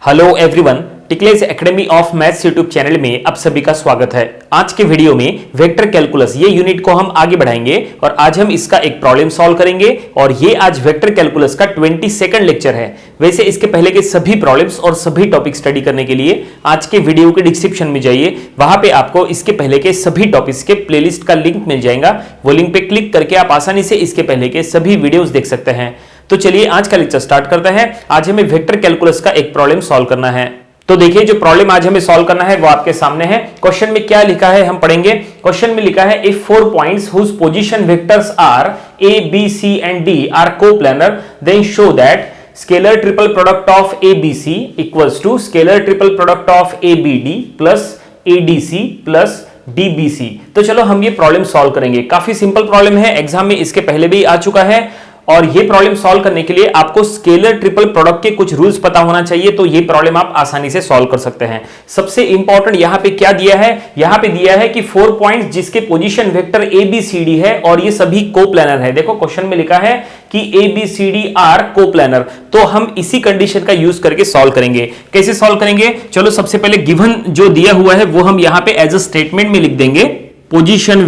Hello everyone, Tickless academy of maths YouTube channel में आप सभी का स्वागत है। आज के वीडियो में वेक्टर कैलकुलस ये यूनिट को हम आगे बढ़ाएंगे और आज हम इसका एक प्रॉब्लम सॉल्व करेंगे और ये आज वेक्टर कैलकुलस का 22वां लेक्चर है। वैसे इसके पहले के सभी प्रॉब्लम्स और सभी टॉपिक स्टडी करने के लिए आज के वीडियो के डिस्क्रिप्शन में जाइए, वहां पे आपको इसके पहले के सभी टॉपिक्स के प्लेलिस्ट का लिंक मिल जाएगा। वो लिंक पे क्लिक करके आप आसानी से इसके पहले के सभी वीडियोस देख सकते हैं। तो चलिए आज का लेक्चर स्टार्ट करते हैं। आज हमें वेक्टर कैलकुलस का एक प्रॉब्लम सॉल्व करना है। तो देखिए, जो प्रॉब्लम आज हमें सॉल्व करना है वो आपके सामने है। क्वेश्चन में क्या लिखा है हम पढ़ेंगे। क्वेश्चन में लिखा है if 4 points whose position vectors are a b c and d are coplanar then show that scalar triple product of abc equals to scalar triple product of abd plus adc plus dbc। तो चलो हम ये problem solve करेंगे। काफी simple problem है, exam में इसके पहले भी आ चुका है और ये प्रॉब्लम सॉल्व करने के लिए आपको स्केलर ट्रिपल प्रोडक्ट के कुछ रूल्स पता होना चाहिए, तो ये प्रॉब्लम आप आसानी से सॉल्व कर सकते हैं। सबसे इंपॉर्टेंट यहां पे क्या दिया है, यहां पे दिया है कि 4 पॉइंट्स जिसके position vector A B C D है और ये सभी कोप्लानर है। देखो क्वेश्चन में लिखा है कि A B C D are coplanar, तो हम इसी कंडीशन का यूज करके सॉल्व करेंगे। कैसे सॉल्व करेंगे, चलो सबसे पहले गिवन जो दिया हुआ है वो हम यहां पे एज अ स्टेटमेंट में लिख देंगे। Position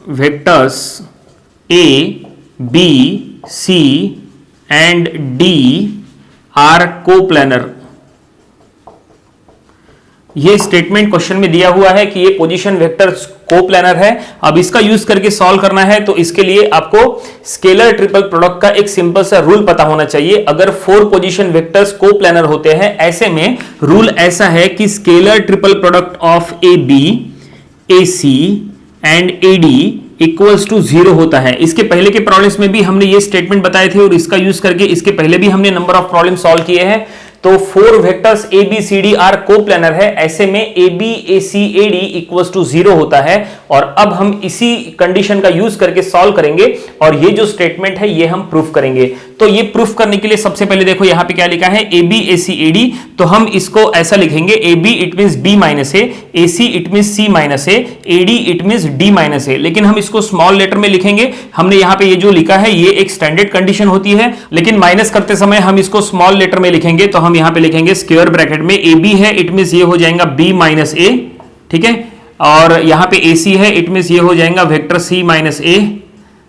vectors A, B, C and D are coplanar। ये स्टेटमेंट क्वेश्चन में दिया हुआ है कि ये पोजीशन वेक्टर्स कोप्लानर है। अब इसका यूज करके सॉल्व करना है, तो इसके लिए आपको स्केलर ट्रिपल प्रोडक्ट का एक सिंपल सा रूल पता होना चाहिए। अगर 4 पोजीशन वेक्टर्स कोप्लानर होते हैं, ऐसे में रूल ऐसा है कि scalar triple product of AB, AC and AD equals to 0 होता है। इसके पहले के प्रॉब्लम्स में भी हमने ये स्टेटमेंट बताए थे और इसका यूज करके इसके पहले भी हमने नंबर ऑफ प्रॉब्लम सॉल्व किए हैं। तो 4 vectors A B C D are coplanar है, ऐसे में A B A C A D equals to 0 होता है। और अब हम इसी कंडीशन का यूज करके सॉल्व करेंगे और ये जो स्टेटमेंट है ये हम प्रूफ करेंगे। तो ये प्रूफ करने के लिए सबसे पहले देखो यहां पे क्या लिखा है, ए B A C A D, तो हम इसको ऐसा लिखेंगे A B it means B minus A C it means C minus A D it means D minus A. लेकिन हम इसको स्मॉल लेटर में लिखेंगे। हमने यहां पे ये जो लिखा है ये एक स्टैंडर्ड कंडीशन होती है, लेकिन माइनस करते समय हम इसको स्मॉल लेटर में लिखेंगे। तो हम यहां पे लिखेंगे स्क्वायर ब्रैकेट में ए बी है इट मींस ये हो जाएगा बी माइनस ए, ठीक है। और यहां पे ए सी है इट मींस ये हो जाएगा vector C minus A.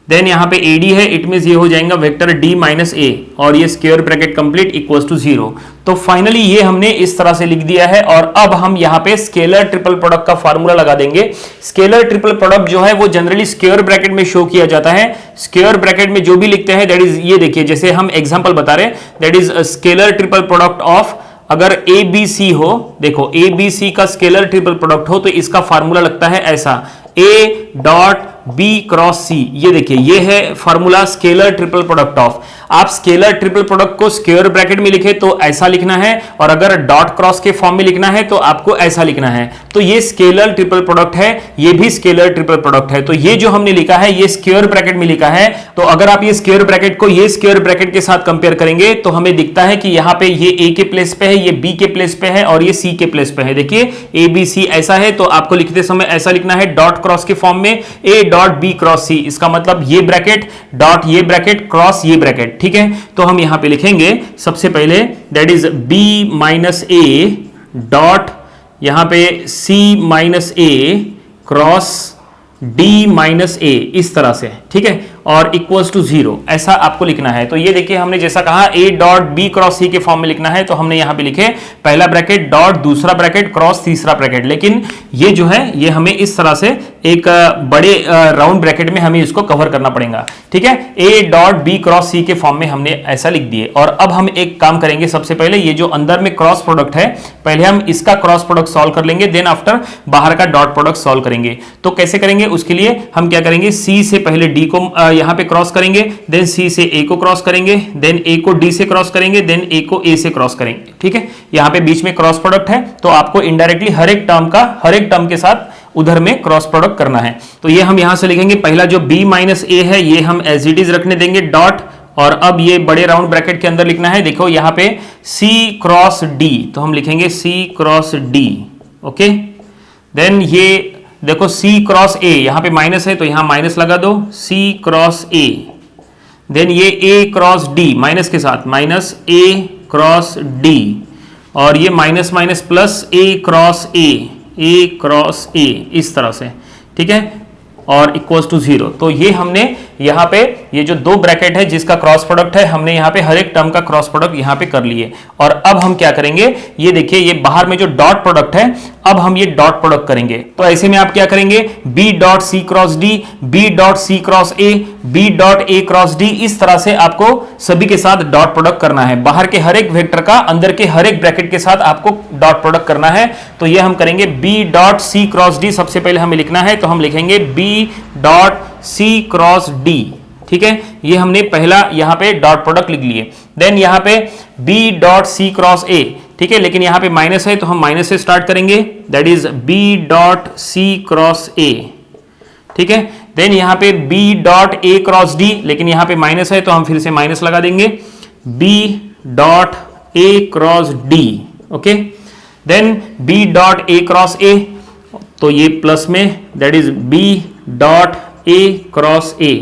Then यहां पे ए डी है इट मींस ये हो जाएगा वेक्टर डी माइनस ए, और ये square bracket complete equals to 0। तो फाइनली ये हमने इस तरह से लिख दिया है। और अब हम यहां पे स्केलर ट्रिपल प्रोडक्ट का फार्मूला लगा देंगे। स्केलर ट्रिपल प्रोडक्ट जो है वो जनरली स्क्वायर ब्रैकेट में शो किया जाता है। स्क्वायर ब्रैकेट में जो भी लिखते हैं दैट इज, ये देखिए जैसे हम एग्जांपल बता रहे हैं, that is scalar triple product of, अगर ए बी सी हो, देखो ए बी सी का स्केलर ट्रिपल प्रोडक्ट हो तो इसका फार्मूला लगता है ऐसा, ए डॉट बी क्रॉस सी। ये देखिए ये है formula scalar triple product of. आप स्केलर ट्रिपल प्रोडक्ट को स्क्वायर ब्रैकेट में लिखे तो ऐसा लिखना है, और अगर डॉट क्रॉस के फॉर्म में लिखना है तो आपको ऐसा लिखना है। तो ये स्केलर ट्रिपल प्रोडक्ट है, ये भी स्केलर ट्रिपल प्रोडक्ट है। तो ये जो हमने लिखा है ये स्क्वायर ब्रैकेट में लिखा है। तो अगर आप ये स्क्वायर ब्रैकेट को ये स्क्वायर ब्रैकेट के साथ कंपेयर करेंगे तो हमें दिखता है कि यहाँ पे ये ए के प्लेस पे है, ये बी के प्लेस पे है और ये सी के प्लेस पे है। देखिए ए बी सी ऐसा है, तो आपको लिखते समय ऐसा लिखना है डॉट क्रॉस के फॉर्म में, A dot B cross C. इसका मतलब ये ब्रैकेट डॉट ये ब्रैकेट क्रॉस ये ब्रैकेट, ठीक है। तो हम यहां पे लिखेंगे सबसे पहले that is B minus A dot यहां पे C minus A cross D minus A, इस तरह से, ठीक है, और इक्वल्स टू 0 ऐसा आपको लिखना है। तो ये देखिए हमने जैसा कहा a डॉट बी क्रॉस सी के फॉर्म में लिखना है, तो हमने यहां पे लिखे पहला ब्रैकेट डॉट दूसरा ब्रैकेट क्रॉस तीसरा ब्रैकेट। लेकिन ये जो है ये हमें इस तरह से एक बड़े राउंड ब्रैकेट में हमें इसको कवर करना पड़ेगा, ठीक है। a डॉट बी क्रॉस सी के फॉर्म में हमने ऐसा लिख दिए। और अब हम एक काम करेंगे, सबसे पहले ये जो अंदर में क्रॉस प्रोडक्ट है पहले हम इसका क्रॉस प्रोडक्ट सॉल्व कर लेंगे, देन आफ्टर बाहर का डॉट प्रोडक्ट सॉल्व करेंगे। तो कैसे करेंगे, उसके लिए हम क्या करेंगे, सी से पहले डी को यहां पे क्रॉस करेंगे, देन सी से ए को क्रॉस करेंगे, देन ए को डी से क्रॉस करेंगे, देन ए को ए से क्रॉस करेंगे, ठीक है। यहां पे बीच में क्रॉस प्रोडक्ट है, तो आपको इनडायरेक्टली हर एक टर्म के साथ उधर में क्रॉस प्रोडक्ट करना है। तो ये हम यहां से लिखेंगे, पहला जो b माइनस ए है ये हम एज इट इज रखने देंगे डॉट, और अब ये बड़े राउंड ब्रैकेट के अंदर लिखना है, देखो यहां पे c क्रॉस d, तो हम लिखेंगे c cross d, okay. Then ये देखो c क्रॉस a, यहां पे माइनस है तो यहां माइनस लगा दो, c क्रॉस a, देन ये ए क्रॉस डी माइनस के साथ माइनस ए क्रॉस डी, और ये माइनस माइनस प्लस ए क्रॉस ए इस तरह से, ठीक है, और इक्वल्स टू 0। तो ये हमने यहाँ पे ये जो दो ब्रैकेट है जिसका क्रॉस प्रोडक्ट है, हमने यहाँ पे हर एक टर्म का क्रॉस प्रोडक्ट यहाँ पे कर लिए। और अब हम क्या करेंगे, ये देखिए ये बाहर में जो डॉट प्रोडक्ट है, अब हम ये डॉट प्रोडक्ट करेंगे। तो ऐसे में आप क्या करेंगे, B dot C cross D, B dot C cross A, B dot A cross D, इस तरह से आपको सभी के साथ डॉट प्रोडक्ट करना है। बाहर के हर एक वेक्टर का अंदर के हर एक ब्रैकेट के साथ आपको डॉट प्रोडक्ट करना है। तो ये हम करेंगे B dot C cross D, सबसे पहले हमें लिखना है, तो हम लिखेंगे B dot C cross D, ठीक है, ये हमने पहला यहां पे डॉट प्रोडक्ट लिख लिए। देन यहां पे B dot C cross A, ठीक है, लेकिन यहां पे माइनस है तो हम माइनस से स्टार्ट करेंगे, that is B dot C cross A, ठीक है। देन यहां पे B dot A cross D, लेकिन यहां पे माइनस है तो हम फिर से माइनस लगा देंगे, B dot A cross D, okay. Then B dot A cross A, तो ये प्लस में, that is B dot A cross A.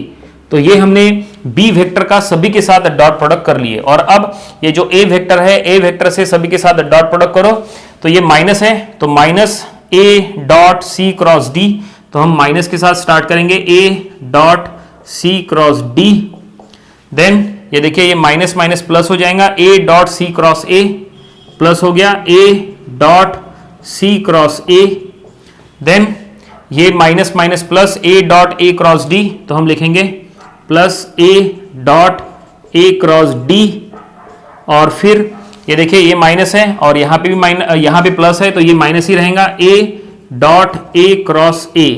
तो ये हमने बी वेक्टर का सभी के साथ डॉट प्रोडक्ट कर लिए। और अब ये जो ए वेक्टर है, ए वेक्टर से सभी के साथ डॉट प्रोडक्ट करो, तो ये माइनस है तो minus A dot C cross D, तो हम माइनस के साथ स्टार्ट करेंगे, A dot C cross D. Then ये देखिए ये माइनस माइनस प्लस हो जाएगा, A dot C cross A plus हो गया, A dot C cross A. Then ये minus minus plus, A dot A cross D, तो हम लिखेंगे plus A dot A cross D. और फिर ये देखिए ये माइनस है और यहां पे भी माइनस, यहां पे प्लस है तो ये माइनस ही रहेगा, A dot A cross A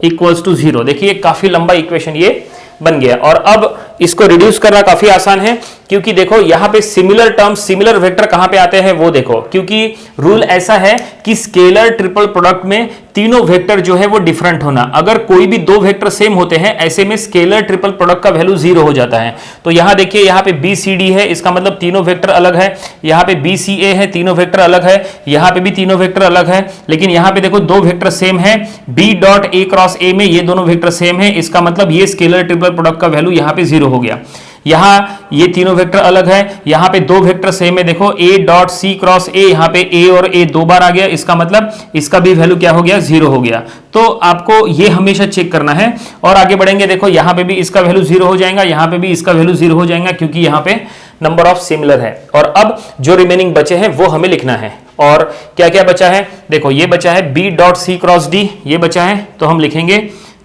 equals to 0। देखिए काफी लंबा इक्वेशन ये बन गया। और अब इसको रिड्यूस करना काफी आसान है, क्योंकि देखो यहां पे सिमिलर टर्म्स, सिमिलर वेक्टर कहां पे आते हैं वो देखो, क्योंकि रूल ऐसा है कि स्केलर ट्रिपल प्रोडक्ट में तीनों वेक्टर जो है वो डिफरेंट होना। अगर कोई भी दो वेक्टर सेम होते हैं, ऐसे में स्केलर ट्रिपल प्रोडक्ट का वैल्यू 0 हो जाता है। तो यहां देखिए यहां पे बी सी डी है, इसका मतलब तीनों वेक्टर अलग है। यहां पे बी सी ए है, तीनों वेक्टर अलग है। यहां पे भी तीनों वेक्टर अलग है, लेकिन यहां पे देखो दो वेक्टर सेम है, B dot A cross A में ये दोनों वेक्टर सेम है, इसका मतलब ये स्केलर ट्रिपल प्रोडक्ट का वैल्यू यहां पे 0 हो गया। यहां ये तीनों वेक्टर अलग है, यहां पे दो वेक्टर सेम है, देखो ए डॉट सी क्रॉस ए, यहां पे ए और ए दो बार आ गया, इसका मतलब इसका भी वैल्यू क्या हो गया, 0 हो गया। तो आपको ये हमेशा चेक करना है। और आगे बढ़ेंगे, देखो यहां पे भी इसका वैल्यू 0 हो जाएगा, यहां पे भी इसका वैल्यू 0 हो जाएगा, क्योंकि यहां पे नंबर ऑफ सिमिलर है। और अब जो रिमेनिंग बचे हैं वो हमें लिखना है। और क्या क्या बचा है, देखो ये बचा है B dot C cross D, ये बचा है, तो हम लिखेंगे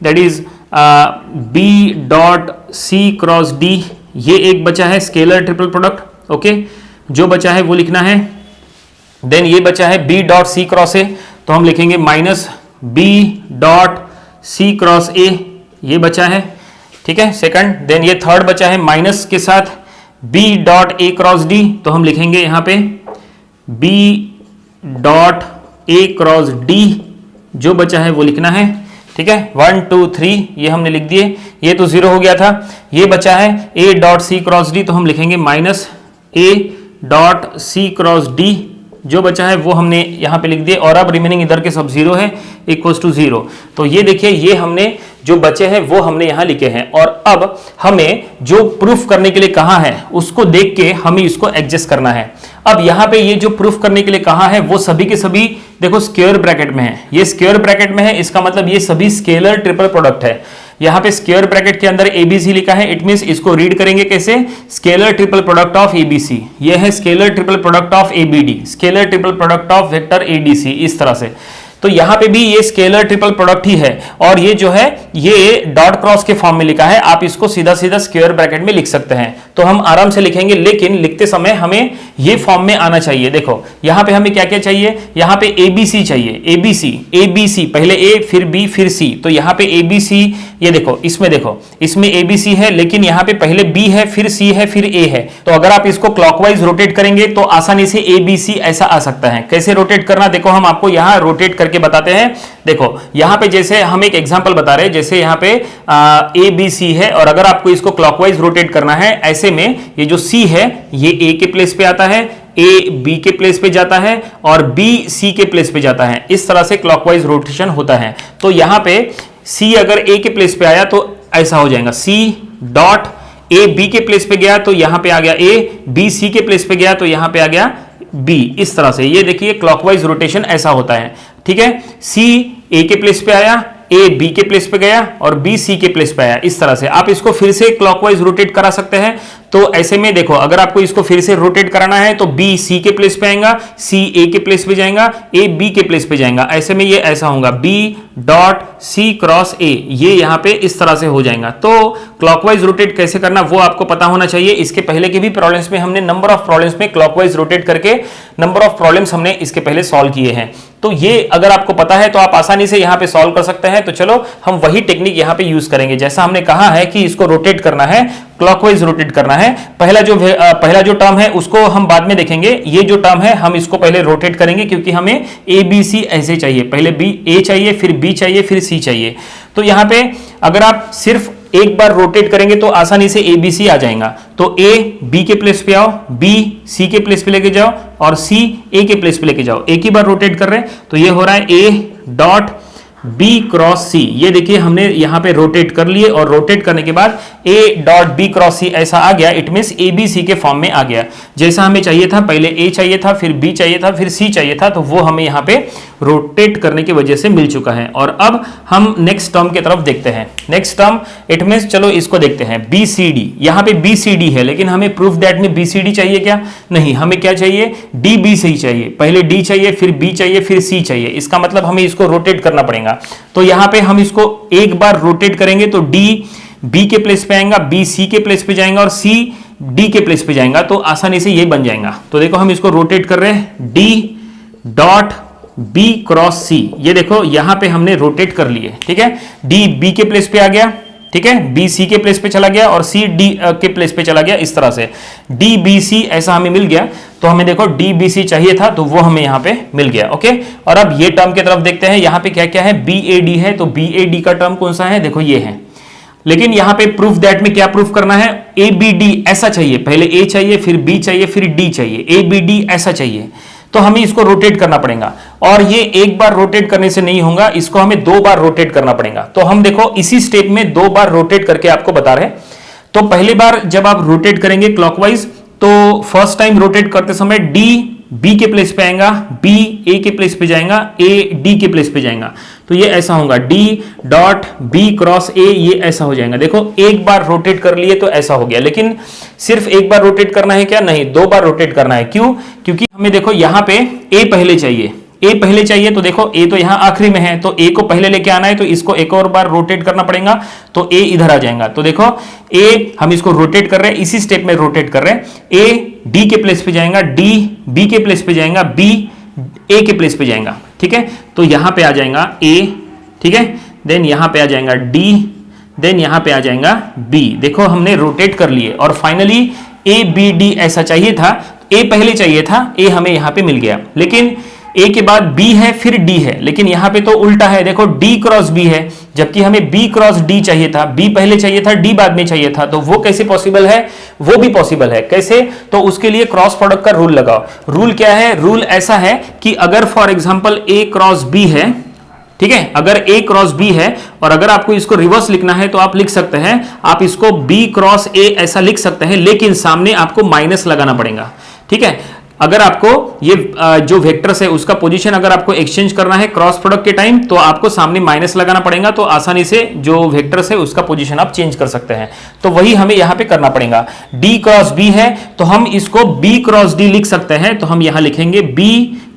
that is B dot C cross D, ये एक बचा है स्केलर ट्रिपल प्रोडक्ट, ओके, जो बचा है वो लिखना है। देन ये बचा है B dot C cross A, तो हम लिखेंगे minus B dot C cross A, ये बचा है, ठीक है, सेकंड। देन ये थर्ड बचा है माइनस के साथ B dot A cross D, तो हम लिखेंगे यहां पे B dot A cross D, जो बचा है वो लिखना है, ठीक है। 1 2 3 ये हमने लिख दिए, ये तो 0 हो गया था। ये बचा है A dot C cross D, तो हम लिखेंगे minus A dot C cross D, जो बचा है वो हमने यहां पे लिख दिए। और अब रिमेनिंग इधर के सब 0 है, इक्वल्स टू 0। तो ये देखिए ये हमने जो बचे हैं वो हमने यहां लिखे हैं। और अब हमें जो प्रूफ करने के लिए कहा है उसको देख के हमें इसको एडजस्ट करना है। अब यहां पे ये जो प्रूफ करने के लिए कहा है वो सभी के सभी देखो स्क्वायर ब्रैकेट में है, ये स्क्वायर ब्रैकेट में है, इसका मतलब ये सभी स्केलर ट्रिपल प्रोडक्ट है। यहां पे स्क्वायर ब्रैकेट के अंदर एबीसी लिखा है, इट मींस इसको रीड करेंगे कैसे, scalar triple product of ABC, ये है scalar triple product of ABD, scalar triple product of vector ADC, इस तरह से। तो यहां पे भी ये स्केलर ट्रिपल प्रोडक्ट ही है। और ये जो है ये डॉट क्रॉस के फॉर्म में लिखा है, आप इसको सीधा सीधा स्क्वायर ब्रैकेट में लिख सकते हैं, तो हम आराम से लिखेंगे, लेकिन लिखते समय हमें ये फॉर्म में आना चाहिए। देखो यहां पे हमें क्या क्या चाहिए, यहां पे एबीसी चाहिए, एबीसी, एबीसी, पहले ए फिर बी फिर सी, तो यहां पे एबीसी, ये देखो इसमें एबीसी है, लेकिन यहां पे पहले बी है फिर सी है फिर ए है। तो अगर आप इसको क्लॉकवाइज रोटेट करेंगे तो आसानी से एबीसी ऐसा आ सकता है। कैसे रोटेट करना, देखो हम आपको यहां रोटेट करके बताते हैं। देखो यहां पे जैसे हम एक एग्जांपल बता रहे हैं, जैसे यहां पे ए बी सी है, और अगर आपको इसको क्लॉकवाइज रोटेट करना है, ऐसे में ये जो सी है ये ए के प्लेस पे आता है, ए बी के प्लेस पे जाता है और बी सी के प्लेस पे जाता है, इस तरह से क्लॉकवाइज रोटेशन होता है। तो यहां पे सी अगर ए के प्लेस पे आया तो ऐसा हो जाएगा, सी डॉट ए बी के प्लेस पे गया तो यहां पे आ गया ए, बी सी के प्लेस पे गया तो यहां पे आ गया बी। इस तरह से ये देखिए क्लॉकवाइज रोटेशन ऐसा होता है, ठीक है। सी ए के प्लेस पे आया, ए बी के प्लेस पे गया और बी सी के प्लेस पे आया। इस तरह से आप इसको फिर से क्लॉकवाइज रोटेट करा सकते हैं। तो ऐसे में देखो, अगर आपको इसको फिर से रोटेट कराना है तो बी सी के प्लेस पे आएगा, सी ए के प्लेस पे जाएगा, ए बी के प्लेस पे जाएगा। ऐसे में ये ऐसा होगा B dot C cross A, ये यहां पे इस तरह से हो जाएगा। तो क्लॉकवाइज रोटेट कैसे करना वो आपको पता होना चाहिए। इसके पहले के भी प्रॉब्लम्स में हमने नंबर ऑफ प्रॉब्लम्स में क्लॉकवाइज रोटेट करके नंबर ऑफ प्रॉब्लम्स हमने इसके पहले सॉल्व किए हैं। तो ये अगर आपको पता है तो आप आसानी से यहां पे सॉल्व कर सकते हैं। तो चलो हम वही टेक्निक यहां पे यूज करेंगे। जैसा हमने कहा है कि इसको रोटेट करना है, क्लॉकवाइज रोटेट करना है। पहला जो टर्म है उसको हम बाद में देखेंगे। ये जो टर्म है हम इसको पहले रोटेट करेंगे क्योंकि हमें ए बी सी ऐसे चाहिए। पहले बी ए चाहिए, फिर बी चाहिए, फिर सी चाहिए। तो यहां पे अगर आप सिर्फ एक बार रोटेट करेंगे तो आसानी से ए बी सी आ जाएगा। तो ए बी के प्लेस पे आओ, बी सी के प्लेस पे लेके जाओ और सी ए के प्लेस पे लेके जाओ। एक ही बार रोटेट कर रहे हैं तो ये हो रहा है ए डॉट बी क्रॉस सी। ये देखिए हमने यहां पे रोटेट कर लिए और रोटेट करने के बाद A dot B cross C ऐसा आ गया। It means A B C के फॉर्म में आ गया। जैसा हमें चाहिए था, पहले ए चाहिए था, फिर बी चाहिए था, फिर सी चाहिए था, तो वो हमें यहां पे रोटेट करने की वजह से मिल चुका है। और अब हम नेक्स्ट टर्म की तरफ देखते हैं। नेक्स्ट टर्म इट मींस चलो इसको देखते हैं, बी सी डी। यहां पे बी सी डी है लेकिन हमें प्रूफ दैट में बी सी डी चाहिए क्या? नहीं, हमें क्या चाहिए? डी बी सी चाहिए। पहले डी चाहिए, फिर बी चाहिए, फिर सी चाहिए। इसका मतलब हमें इसको रोटेट करना पड़ेगा। तो यहां पे हम इसको एक बार रोटेट करेंगे तो डी बी के प्लेस पे आएगा, बी सी के प्लेस पे जाएगा और सी डी के प्लेस पे जाएगा। तो आसानी से ये बन जाएगा। तो देखो हम इसको रोटेट कर रहे हैं, डी डॉट बी क्रॉस सी। ये देखो यहां पे हमने रोटेट कर लिए, ठीक है। डी बी के प्लेस पे आ गया, ठीक है, बी सी के प्लेस पे चला गया और सी डी के प्लेस पे चला गया। इस तरह से डी बी सी ऐसा हमें मिल गया। तो हमें देखो डी बी सी चाहिए था तो वो हमें यहां पे मिल गया। ओके, और अब ये टर्म की तरफ देखते हैं। यहां पे क्या क्या है? बी ए डी है। तो बी ए डी का टर्म कौन सा है? देखो ये है। लेकिन यहां पे प्रूफ दैट में क्या प्रूफ करना है? ए बी डी ऐसा चाहिए। पहले ए चाहिए, फिर बी चाहिए, फिर डी चाहिए। ए बी डी ऐसा चाहिए। तो हमें इसको रोटेट करना पड़ेगा और ये एक बार रोटेट करने से नहीं होगा, इसको हमें दो बार रोटेट करना पड़ेगा। तो हम देखो इसी स्टेप में दो बार रोटेट करके आपको बता रहे हैं। तो पहली बार जब आप रोटेट करेंगे क्लॉकवाइज तो फर्स्ट टाइम रोटेट करते समय डी बी के प्लेस पे आएगा, बी ए के प्लेस पे जाएगा, ए डी के प्लेस पे जाएगा। तो ये ऐसा होगा D dot B cross A, ये ऐसा हो जाएगा। देखो एक बार रोटेट कर लिए तो ऐसा हो गया। लेकिन सिर्फ एक बार रोटेट करना है क्या? नहीं, दो बार रोटेट करना है। क्यों? क्योंकि हमें देखो यहां पे ए पहले चाहिए, ए पहले चाहिए। तो देखो ए तो यहां आखिरी में है तो ए को पहले लेके आना है, तो इसको एक और बार रोटेट करना पड़ेगा। तो ए इधर आ जाएगा। तो देखो ए हम इसको रोटेट कर रहे हैं, इसी स्टेप में रोटेट कर रहे हैं। ए डी के प्लेस पे जाएगा, डी बी के प्लेस पे जाएगा, बी ए के प्लेस पे जाएगा, ठीक है। तो यहां पे आ जाएगा ए, ठीक है, देन यहां पे आ जाएगा डी, देन यहां पे आ जाएगा बी। देखो हमने रोटेट कर लिए और फाइनली ए बी डी ऐसा चाहिए था। ए पहले चाहिए था, ए हमें यहां पे मिल गया। लेकिन ए के बाद बी है, फिर डी है। लेकिन यहां पे तो उल्टा है, देखो डी क्रॉस बी है, जबकि हमें बी क्रॉस डी चाहिए था। बी पहले चाहिए था, डी बाद में चाहिए था। तो वो कैसे पॉसिबल है? वो भी पॉसिबल है। कैसे? तो उसके लिए क्रॉस प्रोडक्ट का रूल लगाओ। रूल क्या है? रूल ऐसा है कि अगर for example A cross B है, ठीक है, अगर ए क्रॉस बी है और अगर आपको इसको रिवर्स लिखना है तो आप लिख सकते हैं, आप इसको बी क्रॉस ए ऐसा लिख सकते हैं, लेकिन सामने आपको माइनस लगाना पड़ेगा, ठीक है। अगर आपको ये जो वेक्टर्स है उसका पोजीशन अगर आपको एक्सचेंज करना है क्रॉस प्रोडक्ट के टाइम तो आपको सामने माइनस लगाना पड़ेगा। तो आसानी से जो वेक्टर्स है उसका पोजीशन आप चेंज कर सकते हैं। तो वही हमें यहां पे करना पड़ेगा। डी क्रॉस बी है तो हम इसको बी क्रॉस डी लिख सकते हैं। तो हम यहां लिखेंगे बी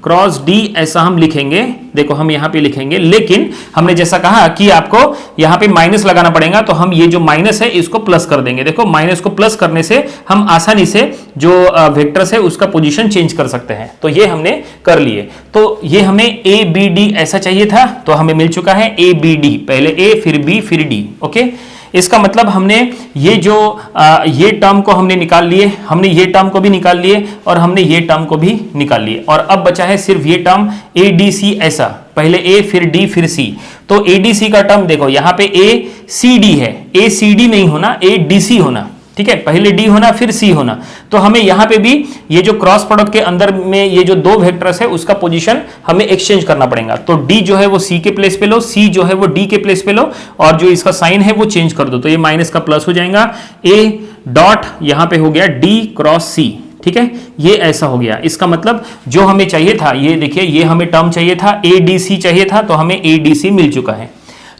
क्रॉस डी, ऐसा हम लिखेंगे। देखो हम यहां पे लिखेंगे, लेकिन हमने जैसा कहा कि आपको यहां पे माइनस लगाना पड़ेगा। तो हम ये जो माइनस है इसको प्लस कर देंगे। देखो माइनस को प्लस करने से हम आसानी से जो वेक्टर्स है उसका पोजीशन चेंज कर सकते हैं। तो ये हमने कर लिए। तो ये हमें ए बी डी ऐसा चाहिए था तो हमें मिल चुका है ए बी डी। पहले ए फिर बी फिर डी। ओके, इसका मतलब हमने ये जो ये टर्म को हमने निकाल लिए, हमने ये टर्म को भी निकाल लिए और हमने ये टर्म को भी निकाल लिए। और अब बचा है सिर्फ ये टर्म ए डी सी ऐसा, पहले ए फिर डी फिर सी। तो ए डी सी का टर्म देखो यहाँ पे ए सी डी है, ए सी डी नहीं होना, ए डी सी होना, ठीक है, पहले डी होना फिर सी होना। तो हमें यहां पे भी ये जो क्रॉस प्रोडक्ट के अंदर में ये जो दो वेक्टर्स है उसका पोजीशन हमें एक्सचेंज करना पड़ेगा। तो डी जो है वो सी के प्लेस पे लो, सी जो है वो डी के प्लेस पे लो, और जो इसका साइन है वो चेंज कर दो। तो ये माइनस का प्लस हो जाएगा, ए डॉट यहां पे हो गया डी क्रॉस सी। ठीक है, ये ऐसा हो गया। इसका मतलब जो हमें चाहिए था, ये देखिए, ये हमें टर्म चाहिए था, ए डी सी चाहिए था, तो हमें ए डी सी मिल चुका है।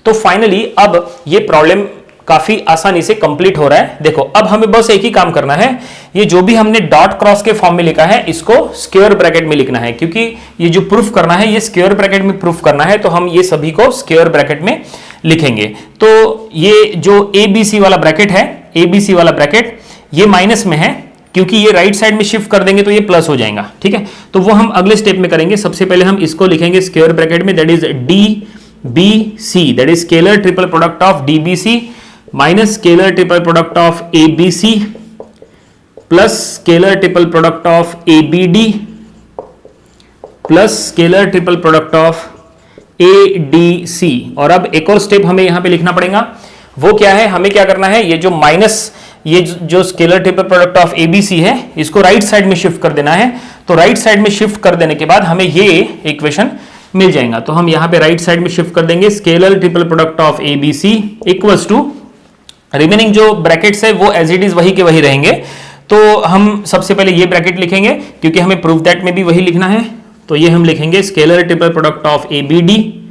तो फाइनली अब ये प्रॉब्लम काफी आसानी से कंप्लीट हो रहा है। देखो, अब हमें बस एक ही काम करना है, ये जो भी हमने डॉट क्रॉस के फॉर्म में लिखा है इसको स्क्वायर ब्रैकेट में लिखना है, क्योंकि ये जो प्रूफ करना है ये स्क्वायर ब्रैकेट में प्रूफ करना है, तो हम ये सभी को स्क्वायर ब्रैकेट में लिखेंगे। तो ये जो एबीसी वाला ब्रैकेट है, एबीसी वाला ब्रैकेट ये माइनस में है, क्योंकि ये राइट साइड में शिफ्ट कर देंगे तो ये प्लस हो जाएगा। ठीक है, तो वो हम अगले स्टेप में करेंगे। सबसे पहले हम इसको लिखेंगे स्क्वायर ब्रैकेट में, that is D B C, that is scalar triple product of D B C minus scalar triple product of A B C plus scalar triple product of A B D plus scalar triple product of A D C. और अब एक और step हमें यहां पे लिखना पड़ेगा, वो क्या है, हमें क्या करना है, ये जो माइनस, ये जो scalar triple product of ABC है इसको राइट साइड में शिफ्ट कर देना है। तो राइट साइड में शिफ्ट कर देने के बाद हमें ये इक्वेशन मिल जाएगा। तो हम यहां पे राइट साइड में शिफ्ट कर देंगे, scalar triple product of ABC equals to, remaining जो ब्रैकेट्स है वो एज इट इज वही के वही रहेंगे। तो हम सबसे पहले ये ब्रैकेट लिखेंगे, क्योंकि हमें प्रूफ दैट में भी वही लिखना है। तो ये हम लिखेंगे scalar triple product of A B D,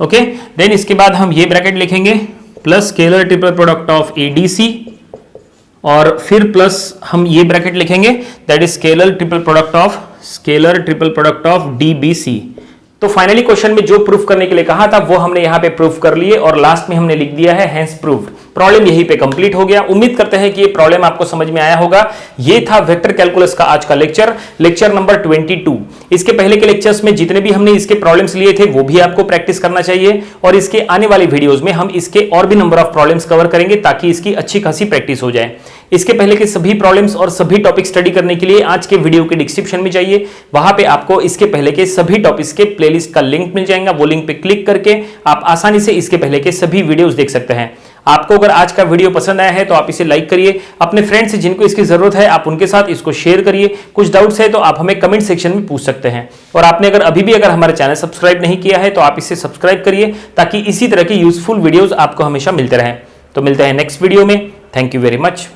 okay. Then इसके बाद हम ये ब्रैकेट लिखेंगे plus scalar triple product of A D C, और फिर प्लस हम ये ब्रैकेट लिखेंगे, that is scalar triple product of D B C. तो फाइनली क्वेश्चन में जो प्रूफ करने के लिए कहा था वो हमने यहां पे प्रूफ कर लिए, और लास्ट में हमने लिख दिया है हेंस प्रूव्ड। प्रॉब्लम यहीं पे कंप्लीट हो गया। उम्मीद करते हैं कि ये प्रॉब्लम आपको समझ में आया होगा। ये था वेक्टर कैलकुलस का आज का लेक्चर नंबर 22। इसके पहले के लेक्चर्स में जितने भी हमने इसके प्रॉब्लम्स लिए थे वो भी आपको प्रैक्टिस करना चाहिए, और इसके आने वाली वीडियोस में हम इसके और भी नंबर ऑफ प्रॉब्लम्स कवर करेंगे ताकि इसकी अच्छी खासी प्रैक्टिस हो जाए। इसके पहले के सभी प्रॉब्लम्स और सभी टॉपिक स्टडी करने के लिए आज के वीडियो के डिस्क्रिप्शन में जाइए, वहां पे आपको इसके पहले के सभी टॉपिक्स के प्लेलिस्ट का लिंक मिल जाएगा। वो लिंक पे क्लिक करके आप आसानी से इसके पहले के सभी वीडियोस देख सकते हैं। आपको अगर आज का वीडियो पसंद आया है तो आप इसे लाइक करिए, अपने फ्रेंड्स से जिनको इसकी जरूरत है आप उनके साथ इसको शेयर करिए। कुछ डाउट्स है तो आप हमें कमेंट सेक्शन में पूछ सकते हैं, और आपने अगर अभी भी हमारा चैनल सब्सक्राइब नहीं किया है तो आप इसे सब्सक्राइब करिए, ताकि इसी तरह की यूजफुल वीडियोस आपको हमेशा मिलते रहें। तो मिलते हैं नेक्स्ट वीडियो में। Thank you very much.